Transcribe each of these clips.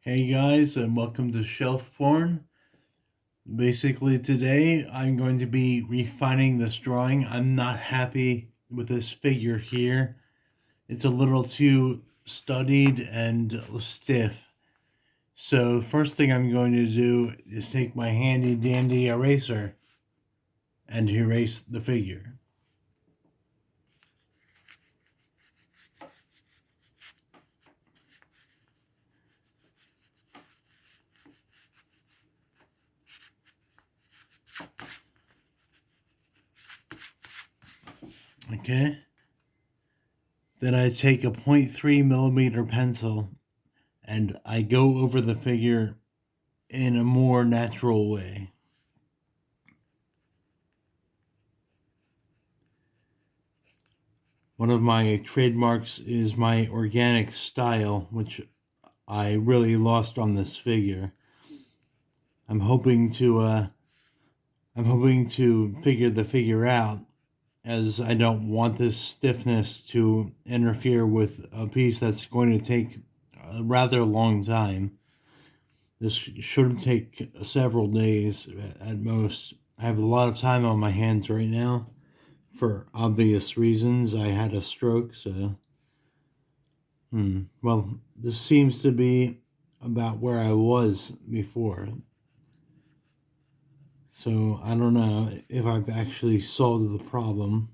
Hey guys, and welcome to Shelf Porn. Basically, today I'm going to be refining this drawing. I'm not happy with this figure here. It's a little too studied and stiff. So, first thing I'm going to do is take my handy dandy eraser and erase the figure. Okay? Then I take a 0.3 millimeter pencil and I go over the figure in a more natural way. One of my trademarks is my organic style, which I really lost on this figure. I'm hoping to figure the figure out, as I don't want this stiffness to interfere with a piece that's going to take a rather long time. This should take several days at most. I have a lot of time on my hands right now for obvious reasons. I had a stroke, so well, this seems to be about where I was before. So I don't know if I've actually solved the problem.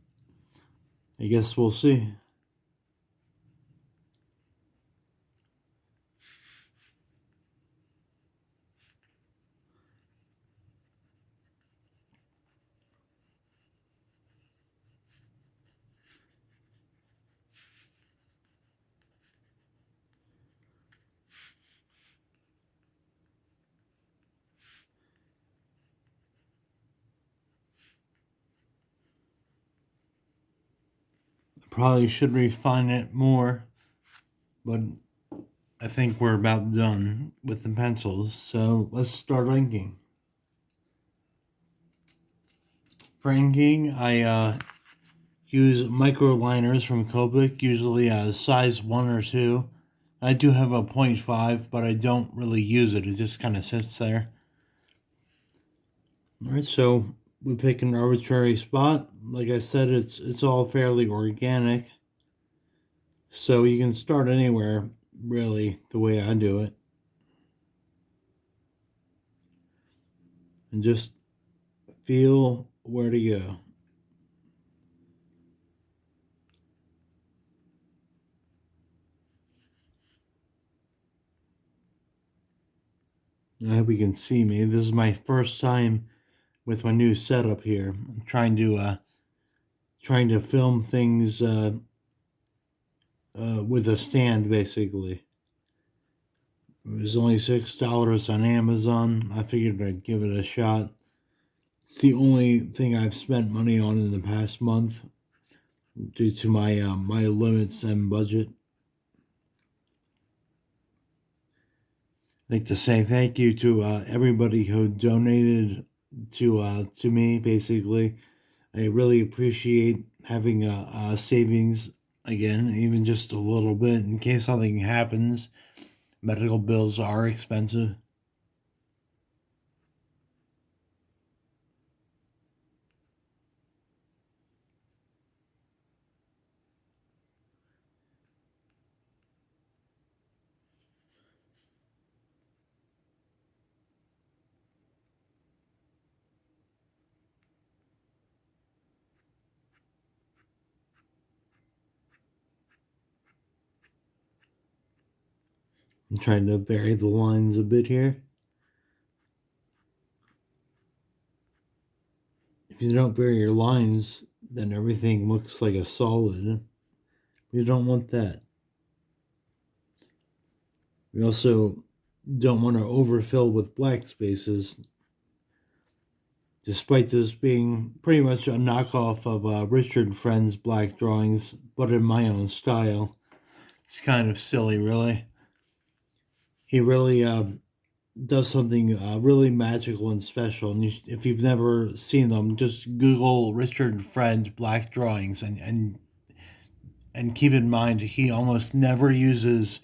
I guess we'll see. Probably should refine it more, but I think we're about done with the pencils. So let's start inking. For inking, I use micro liners from Copic, usually a size 1 or 2. I do have a 0.5, but I don't really use it. It just kind of sits there. Alright, so we pick an arbitrary spot. Like I said, it's all fairly organic. So you can start anywhere, really, the way I do it. And just feel where to go. I hope you can see me. This is my first time with my new setup here. I'm trying to film things with a stand, basically. It was only $6 on Amazon. I figured I'd give it a shot. It's the only thing I've spent money on in the past month due to my limits and budget. I'd like to say thank you to everybody who donated to me. Basically, I really appreciate having a savings again, even just a little bit, in case something happens. Medical bills are expensive. I'm trying to vary the lines a bit here. If you don't vary your lines, then everything looks like a solid. We don't want that. We also don't want to overfill with black spaces. Despite this being pretty much a knockoff of Richard Friend's black drawings, but in my own style. It's kind of silly, really. He really does something really magical and special. And if you've never seen them, just Google Richard Friend black drawings, and keep in mind he almost never uses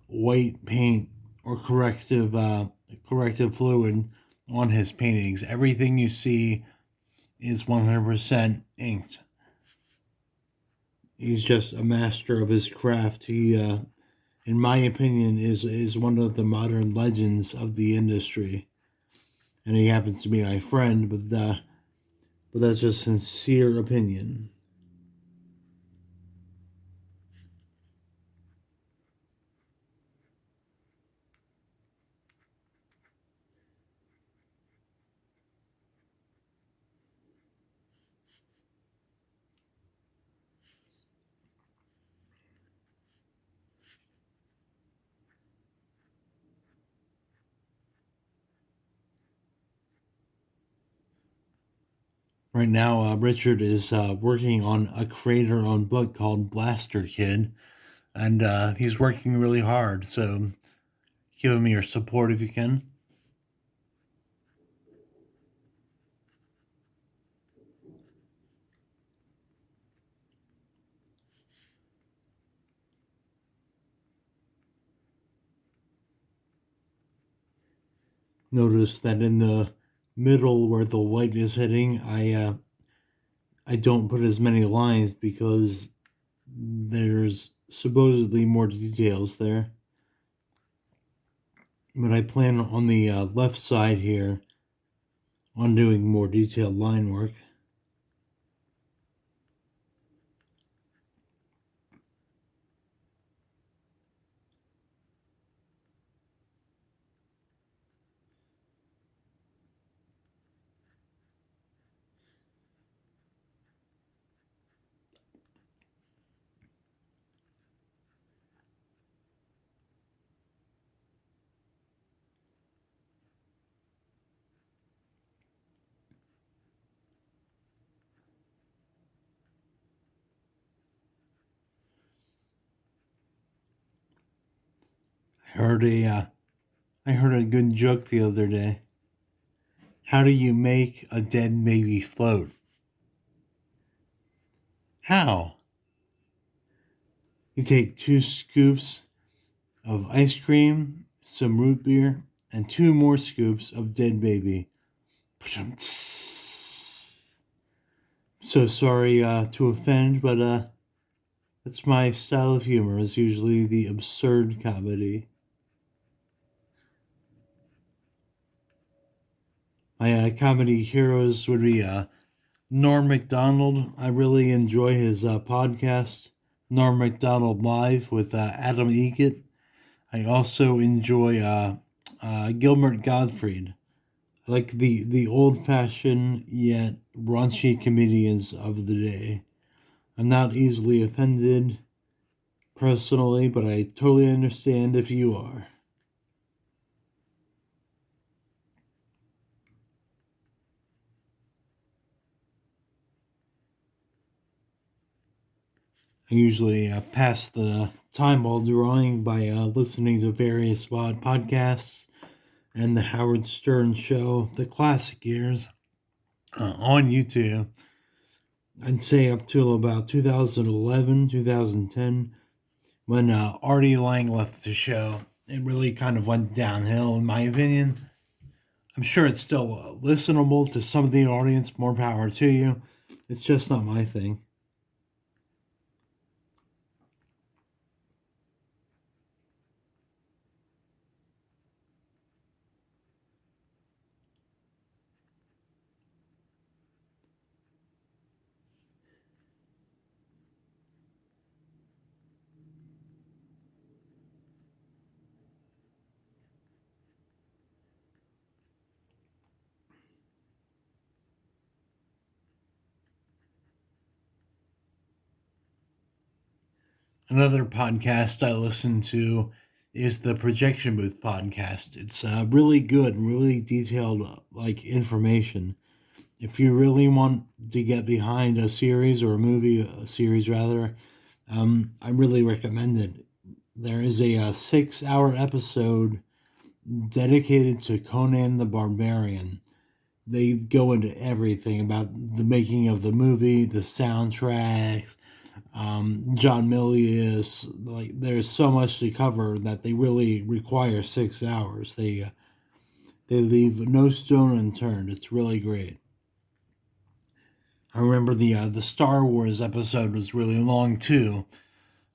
white paint or corrective fluid on his paintings. Everything you see is 100% inked. He's just a master of his craft. He, in my opinion, is one of the modern legends of the industry. And he happens to be my friend, but that's just sincere opinion. Right now, Richard is working on a creator-owned book called Blaster Kid, and he's working really hard. So give him your support if you can. Notice that in the middle where the light is hitting, I don't put as many lines because there's supposedly more details there. But I plan on the left side here on doing more detailed line work. I heard a good joke the other day. How do you make a dead baby float? How? You take 2 scoops of ice cream, some root beer, and 2 more scoops of dead baby. So sorry to offend, but that's my style of humor. Is usually the absurd comedy. My comedy heroes would be Norm Macdonald. I really enjoy his podcast, Norm Macdonald Live with Adam Egget. I also enjoy Gilbert Gottfried. I like the old fashioned yet raunchy comedians of the day. I'm not easily offended personally, but I totally understand if you are. I usually pass the time while drawing by listening to various podcasts and the Howard Stern Show, the classic years, on YouTube. I'd say up till about 2011, 2010, when Artie Lang left the show. It really kind of went downhill, in my opinion. I'm sure it's still listenable to some of the audience, more power to you. It's just not my thing. Another podcast I listen to is the Projection Booth podcast. It's really good, really detailed, like information. If you really want to get behind a series or a series rather, I really recommend it. There is a 6-hour episode dedicated to Conan the Barbarian. They go into everything about the making of the movie, the soundtracks, John Milius, like there's so much to cover that they really require 6 hours. They leave no stone unturned. It's really great. I remember the Star Wars episode was really long too.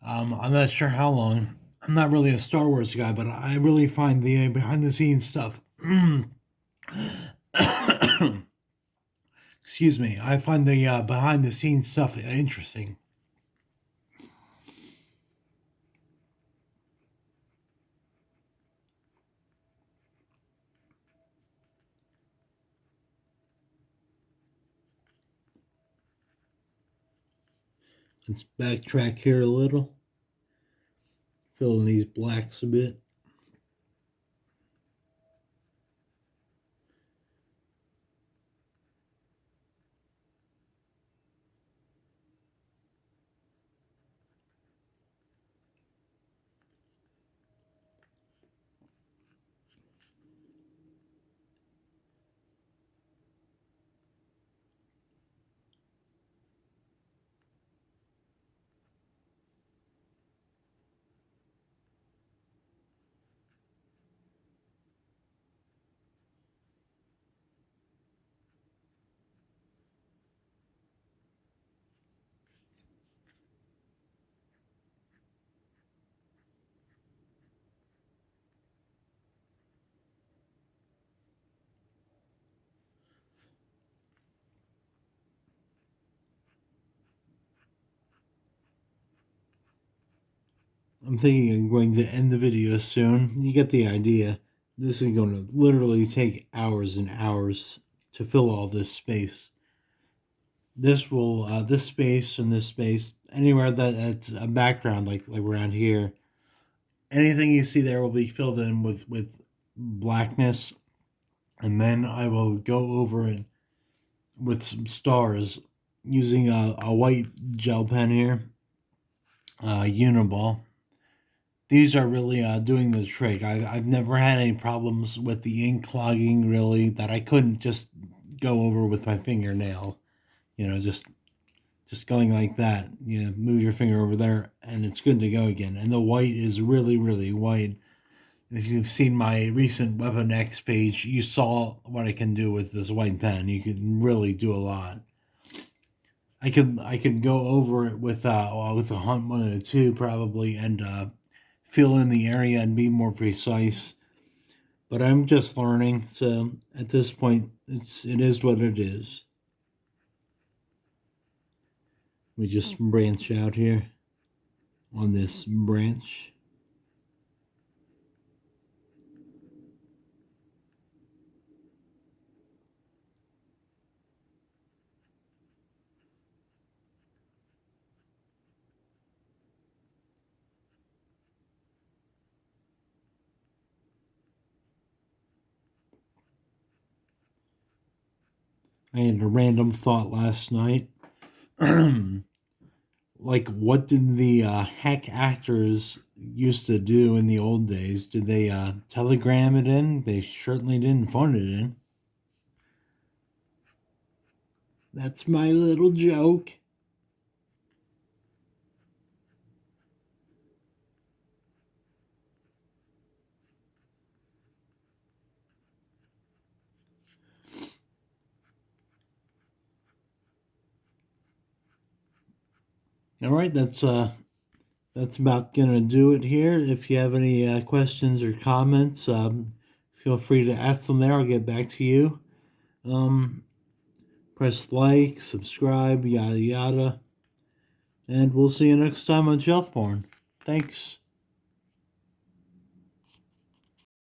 I'm not sure how long. I'm not really a Star Wars guy, but I really find the behind the scenes stuff. Excuse me. I find the behind the scenes stuff interesting. Let's backtrack here a little. Fill in these blacks a bit. I'm thinking I'm going to end the video soon. You get the idea. This is going to literally take hours and hours to fill all this space. This space and this space, anywhere that's a background like around here, anything you see there will be filled in with blackness, and then I will go over it with some stars using a white gel pen here, Uniball. These are really doing the trick. I've never had any problems with the ink clogging, really, that I couldn't just go over with my fingernail. You know, just going like that. You know, move your finger over there, and it's good to go again. And the white is really, really white. If you've seen my recent Weapon X page, you saw what I can do with this white pen. You can really do a lot. I could go over it with a Hunt 102 probably, and fill in the area and be more precise. But I'm just learning, so at this point, it is what it is. We just branch out here on this branch. I had a random thought last night. Like, what did the heck actors used to do in the old days? Did they telegram it in? They certainly didn't phone it in. That's my little joke. All right, that's about gonna do it here. If you have any questions or comments, feel free to ask them there. I'll get back to you. Um, Press like, subscribe, yada yada, and we'll see you next time on Shelf Porn. Thanks.